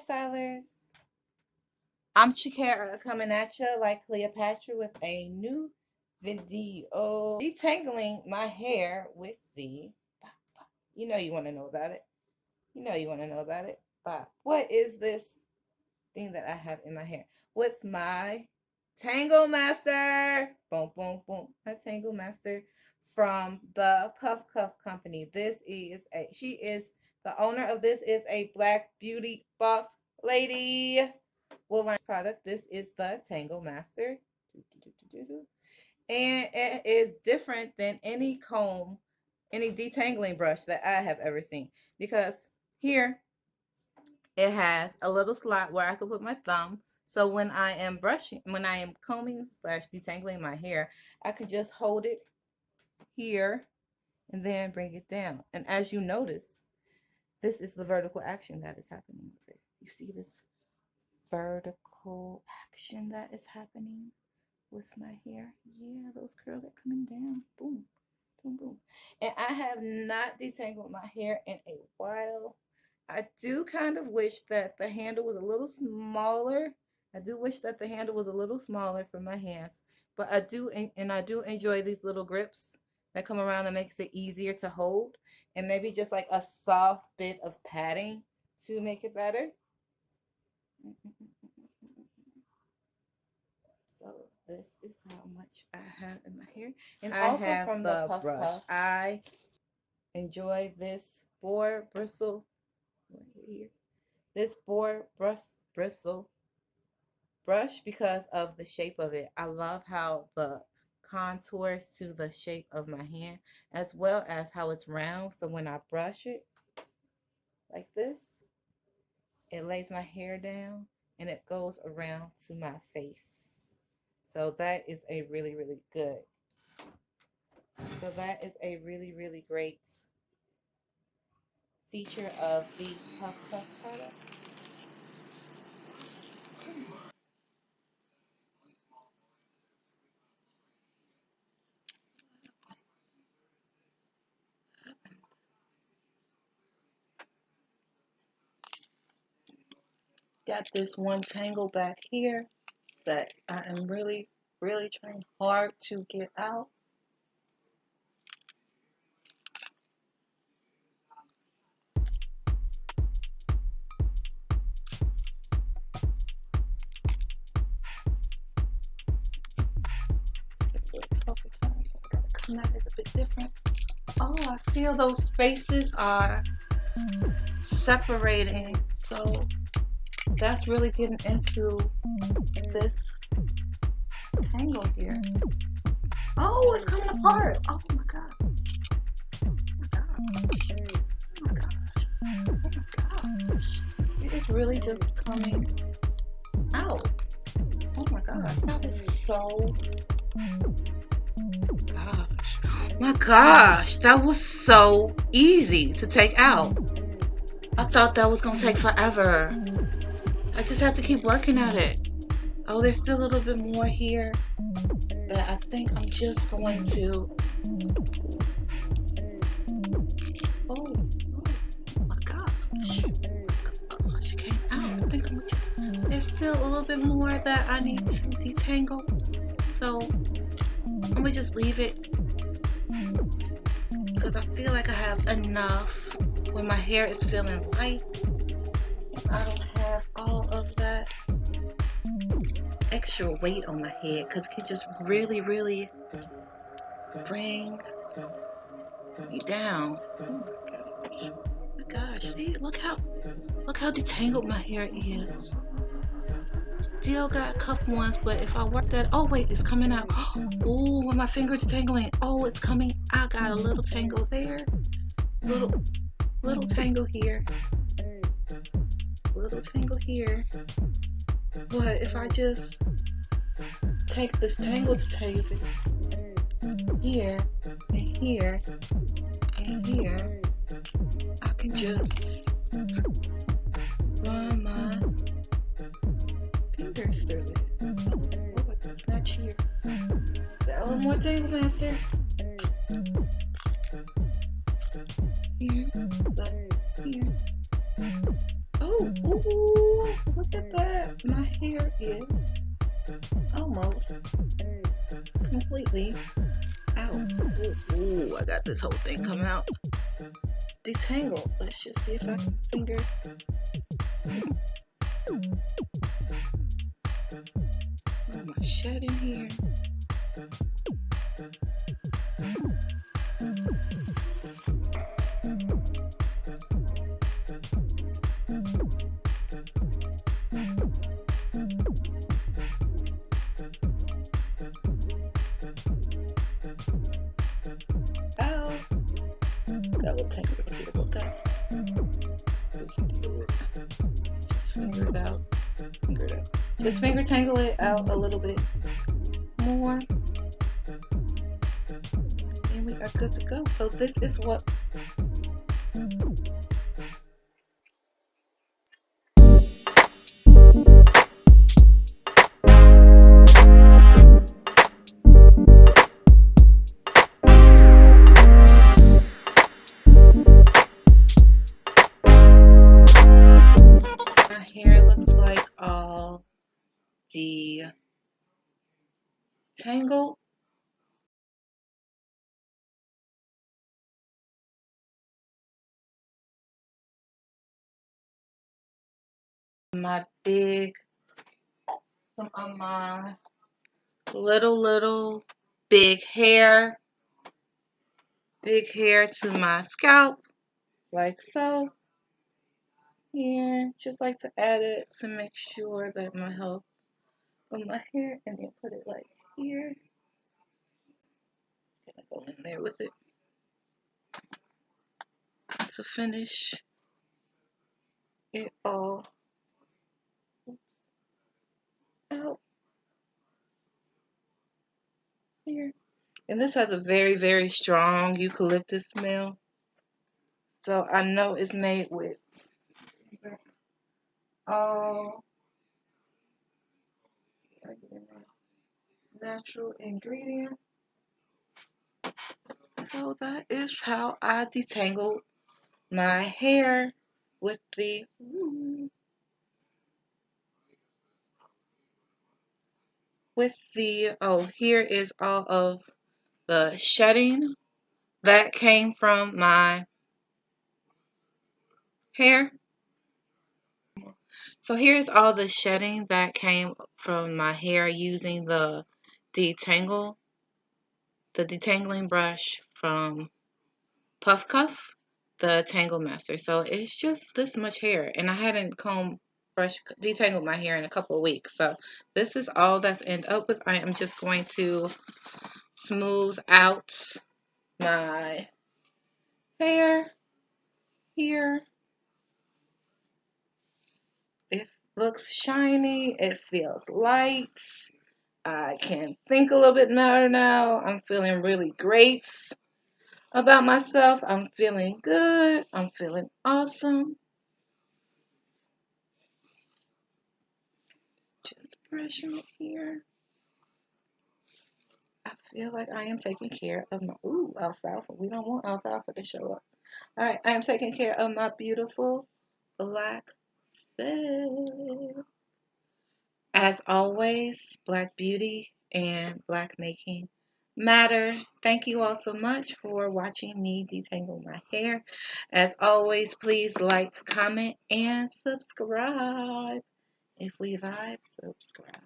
hairstylers. I'm Chikara coming at you like Cleopatra with a new video. Detangling my hair with the, you know you want to know about it. You know you want to know about it. But what is this thing that I have in my hair? What's my Tangle Master? Boom, boom, boom. My Tangle Master from the Puff Cuff Company. She is the owner of this is a black beauty boss lady. We'll learn product. This is the Tangle Master. And it is different than any comb, any detangling brush that I have ever seen. Because here it has a little slot where I could put my thumb. So when I am combing / detangling my hair, I could just hold it here and then bring it down. And as you notice, this is the vertical action that is happening with it. You see this vertical action that is happening with my hair? Yeah, those curls are coming down. Boom, boom, boom. And I have not detangled my hair in a while. I do kind of wish that the handle was a little smaller. I do wish that the handle was a little smaller for my hands. But I do enjoy these little grips that come around and makes it easier to hold. And maybe just like a soft bit of padding to make it better. So this is how much I have in my hair. And I also from the Puff brush. I enjoy this boar bristle. Here. This boar bristle brush because of the shape of it. I love how the contours to the shape of my hand, as well as how it's round. So when I brush it like this, it lays my hair down and it goes around to my face. So that is a really, really good. So that is a really, really great feature of these Puff Cuff products. Got this one tangle back here that I am really, really trying hard to get out. Come at it a bit different. Oh, I feel those spaces are separating. So that's really getting into this tangle here. Oh, it's coming apart. Oh my god. Oh my god. Oh my gosh. Oh my gosh. It is really just coming out. Oh my gosh. That is so. Gosh. My gosh. That was so easy to take out. I thought that was gonna take forever. I just have to keep working at it. Oh, there's still a little bit more here that I think I'm just going to. Oh my gosh. Gosh, it came out. I think I'm just. There's still a little bit more that I need to detangle. So I'm gonna just leave it because I feel like I have enough when my hair is feeling light. I don't have all of that extra weight on my head because it can just really, really bring me down. Oh my gosh. Oh my gosh. See, look how detangled my hair is. Still got a couple ones, but if I work that, oh wait, it's coming out. Oh, when my fingers tangling, oh, it's coming. I got a little tangle there, little tangle here, little tangle here. But if I just take this tangle taser here and here and here, I can just run my fingers through it. Oh, it's not here. Got a little more Tangle Master. Here, here. Oh, Oh, ooh, look at that. My hair is almost completely out. Ooh, I got this whole thing coming out. Detangled. Let's just see if I can finger. Oh, my shedding here. Ow. Got a little tangle here, but guys, we can do it. Just finger it out. Finger it out. Just finger tangle it out a little bit more. And we are good to go. So this is what my hair looks like. All the tangle. My big, some of my little big hair to my scalp, like so. And just like to add it to make sure that my health of my hair, and then put it like here. Gonna go in there with it to finish it all out here. And this has a very strong eucalyptus smell. So I know it's made with all natural ingredients. So that is how I detangled my hair with the oh, here is all of the shedding that came from my hair. So here's all the shedding that came from my hair using the detangling brush from Puff Cuff, the Tangle Master. So it's just this much hair, and I hadn't detangled my hair in a couple of weeks. So this is all that's end up with. I am just going to smooth out my hair here. It looks shiny. It feels light. I can think a little bit better now. I'm feeling really great about myself. I'm feeling good. I'm feeling awesome. Just brushing it here. I feel like I am taking care of my, alfalfa. We don't want alfalfa to show up. All right, I am taking care of my beautiful black thread. As always, Black beauty and Black making matter. Thank you all so much for watching me detangle my hair. As always, please like, comment, and subscribe. If we vibe, subscribe.